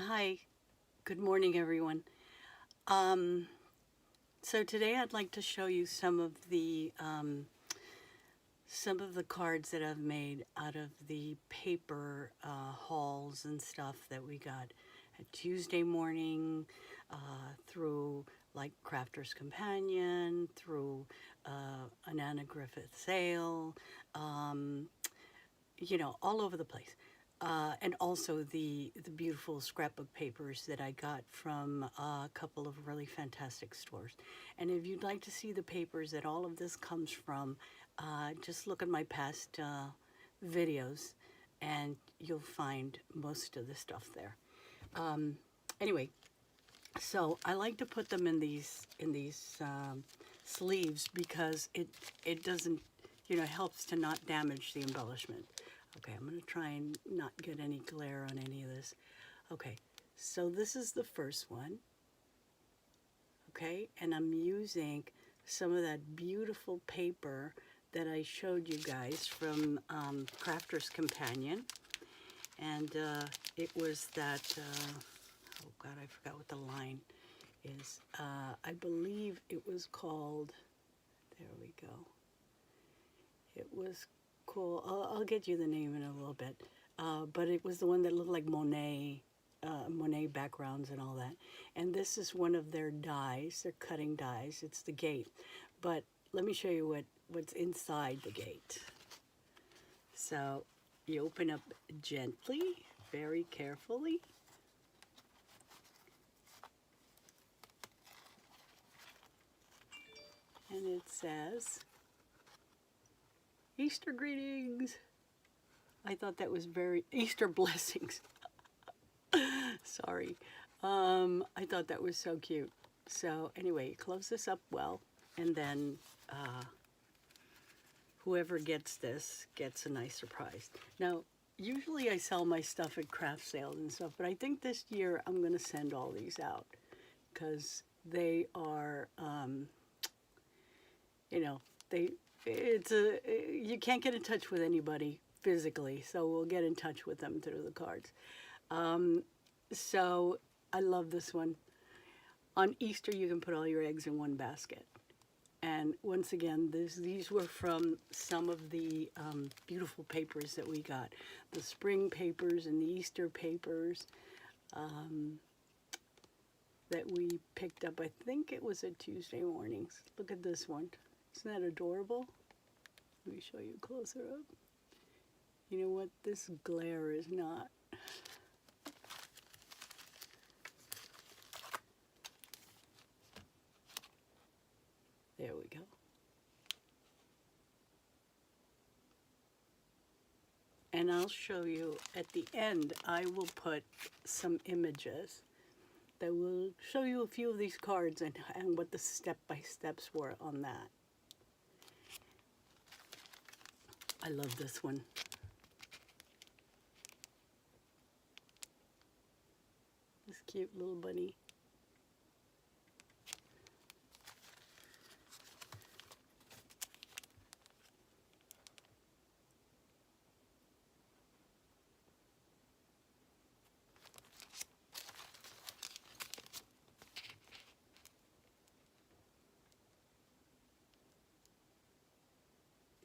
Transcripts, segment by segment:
Hi, good morning, everyone. Um, so today I'd like to show you some of the cards that I've made out of the paper hauls and stuff that we got at Tuesday morning, through like Crafter's Companion, through an Anna Griffin sale, um, all over the place. And also the beautiful scrapbook papers that I got from a couple of really fantastic stores. And if you'd like to see the papers that all of this comes from, just look at my past videos, and you'll find most of the stuff there. Um, anyway, so I like to put them in these sleeves because it doesn't, helps to not damage the embellishment. Okay, I'm going to try and not get any glare on any of this. Okay, so this is the first one. Okay, and I'm using some of that beautiful paper that I showed you guys from Crafter's Companion. And it was that, oh God, I forgot what the line is. I believe it was called, there we go. It was cool. I'll get you the name in a little bit. But it was the one that looked like Monet backgrounds and all that. And this is one of their dies, their cutting dies. It's the gate. But let me show you what's inside the gate. So you open up gently, very carefully. And it says, Easter greetings. I thought that was very, Easter blessings. Sorry. I thought that was so cute. So anyway, close this up well, and then whoever gets this gets a nice surprise. Now, usually I sell my stuff at craft sales and stuff, but I think this year I'm going to send all these out because they are, you know, you can't get in touch with anybody physically, so we'll get in touch with them through the cards. So I love this one. On Easter, you can put all your eggs in one basket. And once again, these were from some of the beautiful papers that we got. The spring papers and the Easter papers that we picked up. I think it was at Tuesday mornings. Look at this one. Isn't that adorable? Let me show you closer up. You know what? This glare is not. There we go. And I'll show you at the end. I will put some images that will show you a few of these cards and what the step-by-steps were on that. I love this one. This cute little bunny.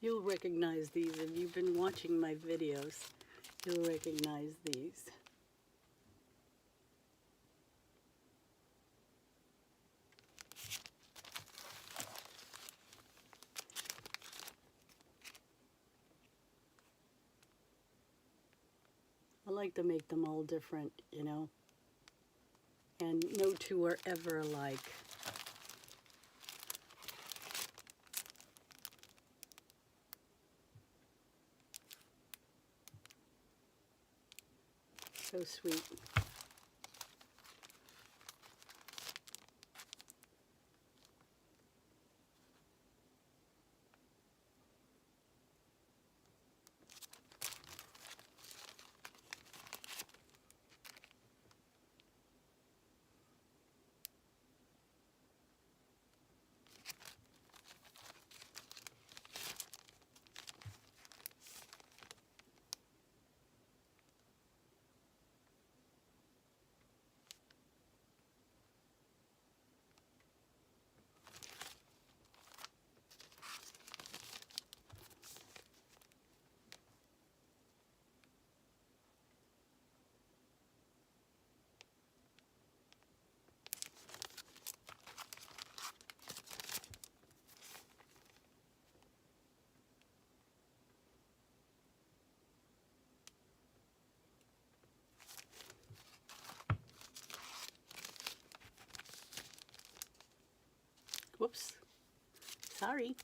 You'll recognize these. If you've been watching my videos, you'll recognize these. I like to make them all different, and no two are ever alike. So sweet. Sorry.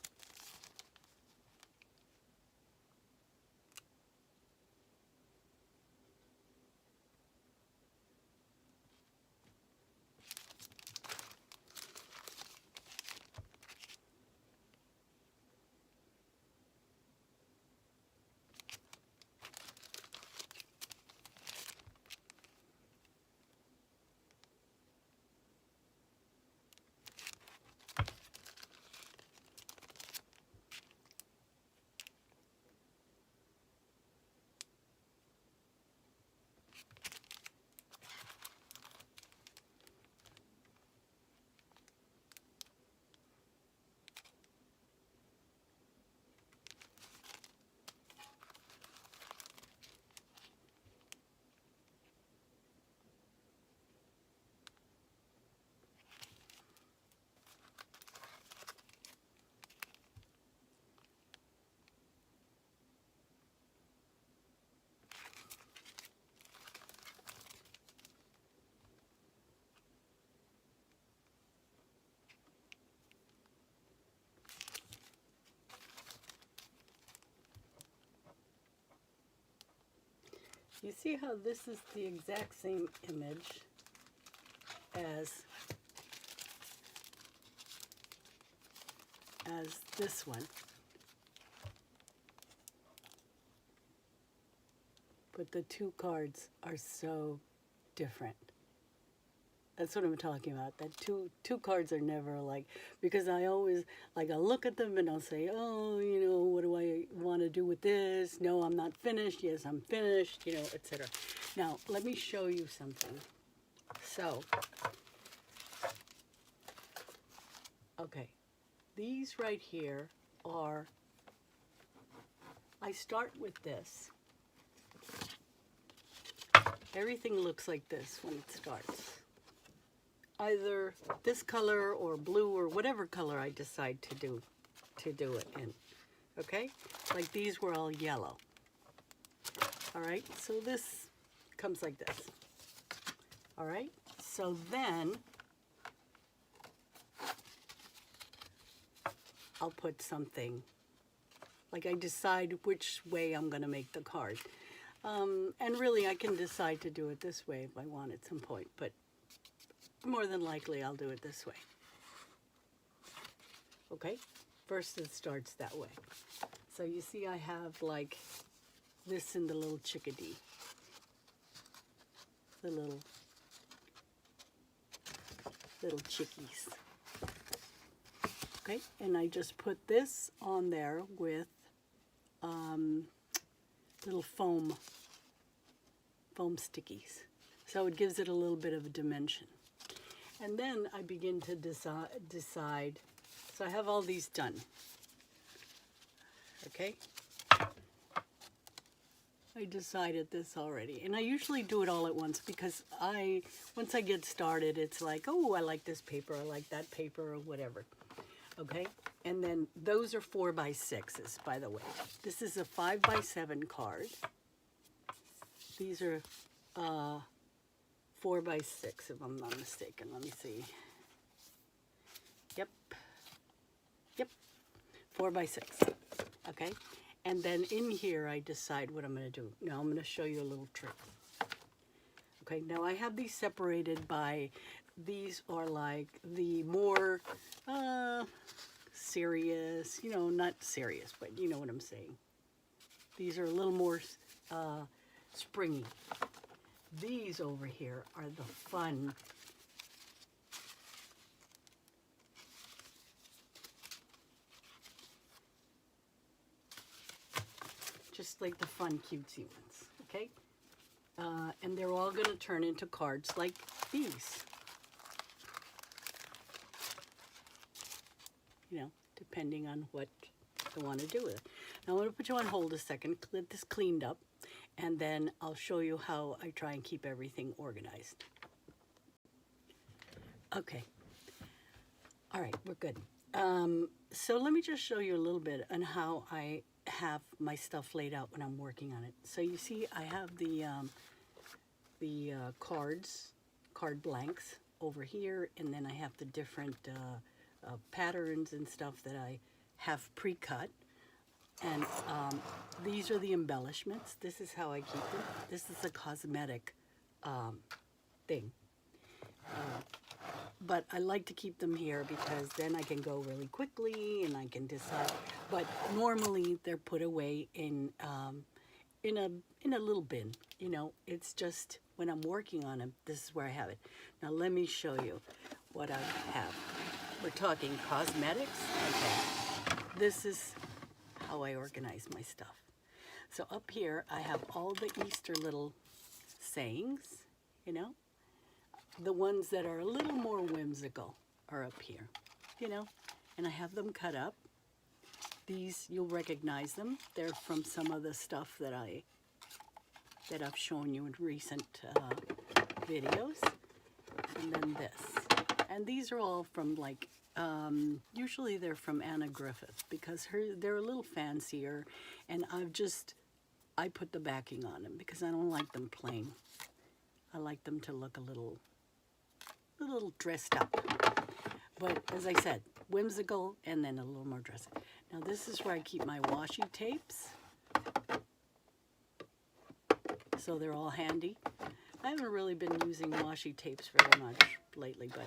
You see how this is the exact same image as this one. But the two cards are so different. That's what I'm talking about. That two cards are never alike, because I always, like, I'll look at them and I'll say, oh, you know, what do I want to do with this? No, I'm not finished. Yes, I'm finished, you know, etc. Now, let me show you something. So, okay, these right here are, I start with this. Everything looks like this when it starts. Either this color or blue or whatever color I decide to do it in. Okay? Like these were all yellow. All right? So this comes like this. All right? So then I'll put something, like I decide which way I'm going to make the card. And really I can decide to do it this way if I want at some point, but more than likely I'll do it this way. Okay? First it starts that way. So you see I have like this in the little chickadee. The little chickies. Okay? And I just put this on there with little foam stickies. So it gives it a little bit of a dimension. And then I begin to decide. So I have all these done. Okay? I decided this already. And I usually do it all at once, because once I get started, it's like, oh, I like this paper, I like that paper, or whatever. Okay? And then those are 4x6s, by the way. This is a 5x7 card. These are 4x6, if I'm not mistaken. Let me see. Yep. 4x6. Okay? And then in here, I decide what I'm going to do. Now, I'm going to show you a little trick. Okay, now I have these separated by, these are like the more serious, you know, not serious, but you know what I'm saying. These are a little more springy. These over here are the fun. Just like the fun, cutesy ones, okay? And they're all going to turn into cards like these. You know, depending on what I want to do with it. Now I'm going to put you on hold a second, get this cleaned up, and then I'll show you how I try and keep everything organized. Okay. All right, we're good. So let me just show you a little bit on how I have my stuff laid out when I'm working on it. So you see I have the card blanks over here, and then I have the different patterns and stuff that I have pre-cut. And these are the embellishments. This is how I keep them. This is a cosmetic thing. But I like to keep them here because then I can go really quickly and I can decide. But normally they're put away in a little bin. You know, it's just when I'm working on them, this is where I have it. Now let me show you what I have. We're talking cosmetics. Okay, this is how I organize my stuff. So up here I have all the Easter little sayings, you know. The ones that are a little more whimsical are up here, you know, and I have them cut up. These, you'll recognize them. They're from some of the stuff that I've shown you in recent videos. And then this. And these are all from like, usually they're from Anna Griffin because they're a little fancier, and I put the backing on them because I don't like them plain. I like them to look a little dressed up. But as I said, whimsical and then a little more dressed up. Now this is where I keep my washi tapes. So they're all handy. I haven't really been using washi tapes very much lately, but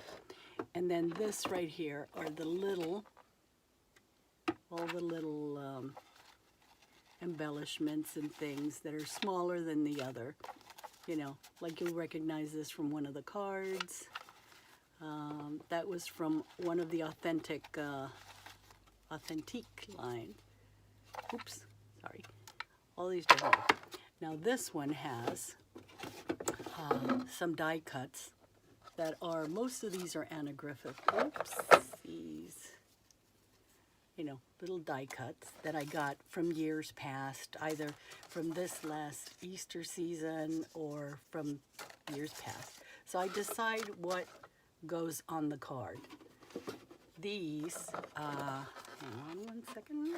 and then this right here are the little, all the little embellishments and things that are smaller than the other. You know, like you'll recognize this from one of the cards. That was from one of the authentic line. Oops, sorry. All these different. Now this one has some die cuts that are, most of these are Anna Griffin. Oopsies. You know, little die cuts that I got from years past, either from this last Easter season or from years past. So I decide what goes on the card. These, hang on one second.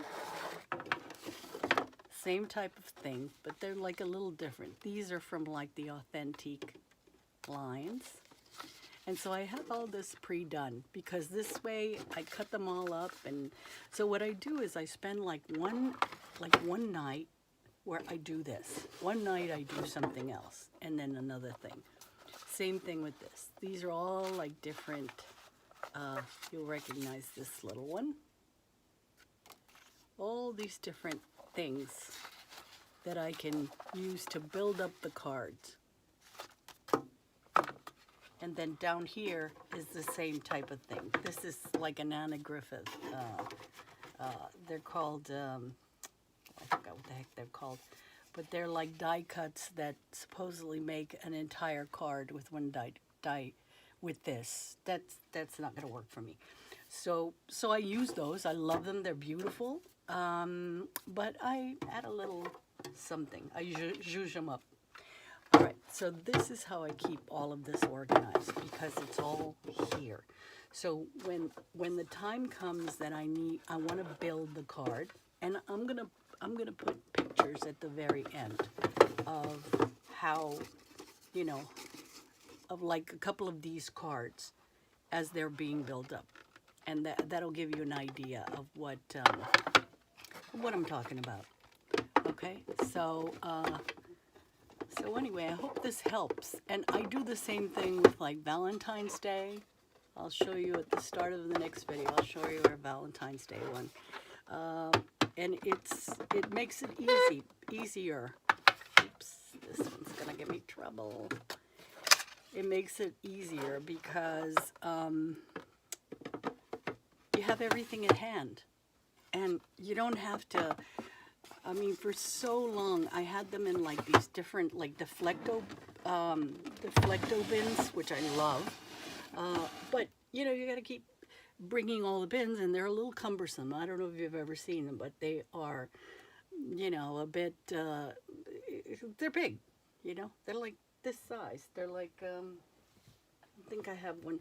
Same type of thing, but they're like a little different. These are from like the authentic lines. And so I have all this pre-done because this way I cut them all up. And so what I do is I spend like one night where I do this. One night I do something else and then another thing. Same thing with this. These are all like different, you'll recognize this little one. All these different things that I can use to build up the cards. And then down here is the same type of thing. This is like an Anna Griffin. They're called, I forgot what the heck they're called. But they're like die cuts that supposedly make an entire card with one die with this. That's not going to work for me. So I use those. I love them. They're beautiful. But I add a little something. I zhuzh them up. All right. So this is how I keep all of this organized because it's all here. So when the time comes that I want to build the card, and I'm gonna put pictures at the very end of how, you know, of like a couple of these cards as they're being built up, and that'll give you an idea of what I'm talking about. Okay, so anyway, I hope this helps, and I do the same thing with like Valentine's Day. I'll show you at the start of the next video. I'll show you our Valentine's Day one. And it makes it easier. Oops, this one's gonna give me trouble. It makes it easier because you have everything at hand, and you don't have to. I mean, for so long, I had them in like these different like deflecto bins, which I love. But you know, you got to keep bringing all the bins, and they're a little cumbersome. I don't know if you've ever seen them, but they are, you know, a bit, they're big, you know, they're like this size. They're like, I think I have one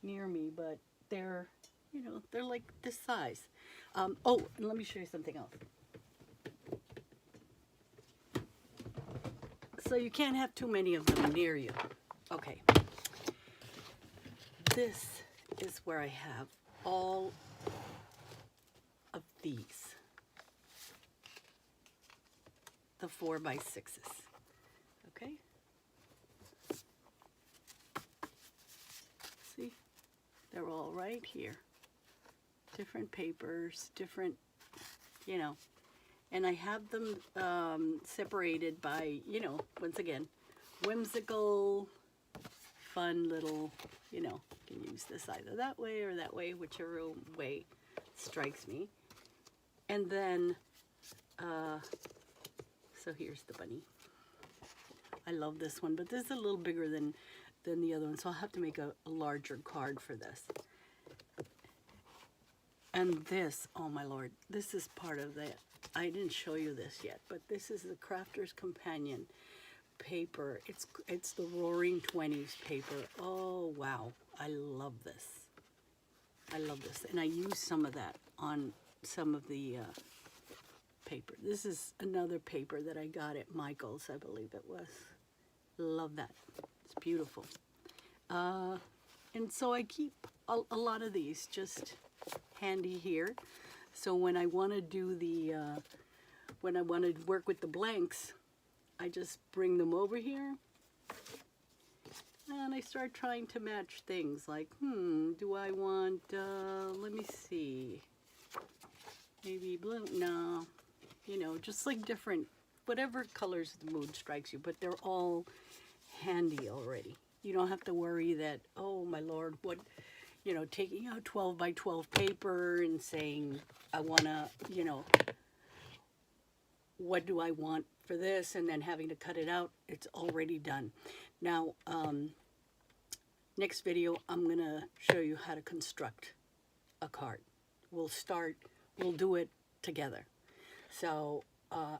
near me, but they're, you know, they're like this size. Oh, and let me show you something else. So you can't have too many of them near you. Okay. This is where I have all of these, the 4x6s. Okay? See? They're all right here. Different papers, different, you know. And I have them separated by, you know, once again, whimsical, fun little, you know, you can use this either that way or that way, whichever way strikes me. And then, so here's the bunny. I love this one, but this is a little bigger than the other one, so I'll have to make a larger card for this. And this, oh my Lord, this is part of the, I didn't show you this yet, but this is the Crafter's Companion paper. It's the Roaring 20s paper. Oh, wow. I love this. I love this. And I use some of that on some of the paper. This is another paper that I got at Michael's, I believe it was. Love that. It's beautiful. And so I keep a lot of these just handy here. So when I want to do the, when I want to work with the blanks, I just bring them over here and I start trying to match things like, do I want, let me see, maybe blue, no, you know, just like different, whatever colors the mood strikes you, but they're all handy already. You don't have to worry that, oh my Lord, what, you know, taking out 12 by 12 paper and saying, I want to, you know, what do I want for this, and then having to cut it out. It's already done. Now, next video, I'm going to show you how to construct a card. We'll do it together. So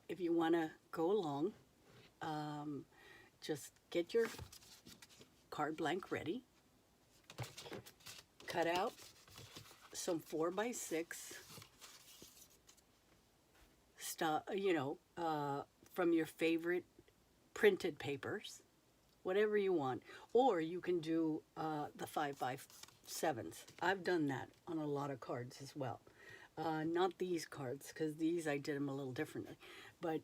if you want to go along, just get your card blank ready. Cut out some 4x6 stuff, you know, from your favorite printed papers, whatever you want. Or you can do the 5x7s. I've done that on a lot of cards as well. Not these cards, because these I did them a little differently. But,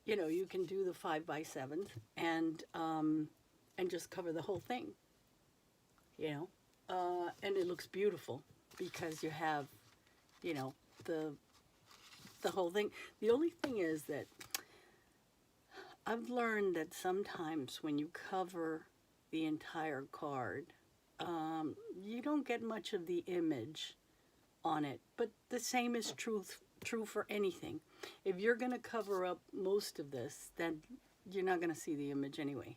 you know, you can do the 5x7s and just cover the whole thing, you know. And it looks beautiful because you have, you know, the whole thing. The only thing is that I've learned that sometimes when you cover the entire card, you don't get much of the image on it. But the same is true for anything. If you're going to cover up most of this, then you're not going to see the image anyway.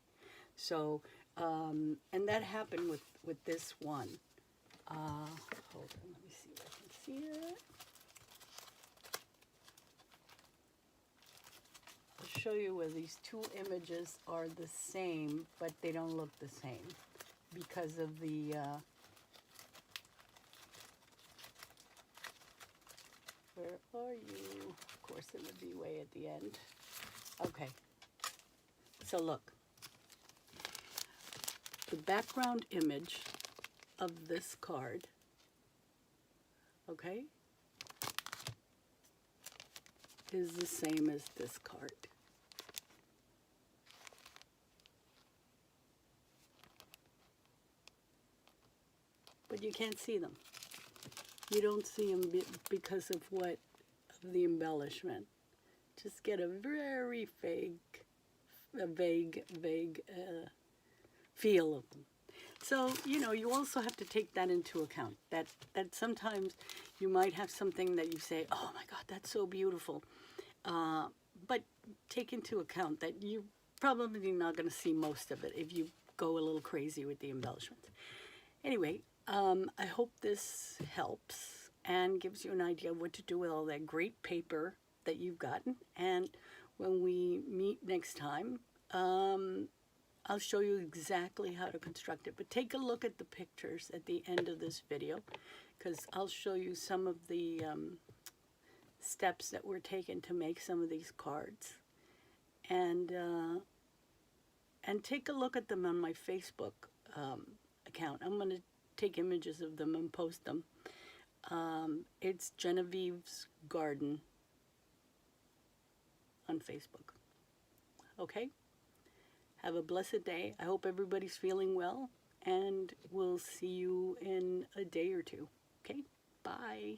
So, and that happened with this one. Hold on, let me see if I can see it. I'll show you where these two images are the same, but they don't look the same because of the where are you? Of course, it would be way at the end. Okay, so look. The background image of this card, okay, is the same as this card. But you can't see them. You don't see them because of what? Of the embellishment. Just get a very vague feel of them. So, you know, you also have to take that into account, that sometimes you might have something that you say, oh my God, that's so beautiful. But take into account that you're probably not going to see most of it if you go a little crazy with the embellishments. Anyway, I hope this helps and gives you an idea of what to do with all that great paper that you've gotten. And when we meet next time, I'll show you exactly how to construct it. But take a look at the pictures at the end of this video, because I'll show you some of the steps that were taken to make some of these cards. And take a look at them on my Facebook account. I'm going to take images of them and post them It's Genevieve's Garden on Facebook. Okay? Have a blessed day. I hope everybody's feeling well, and we'll see you in a day or two. Okay? Bye.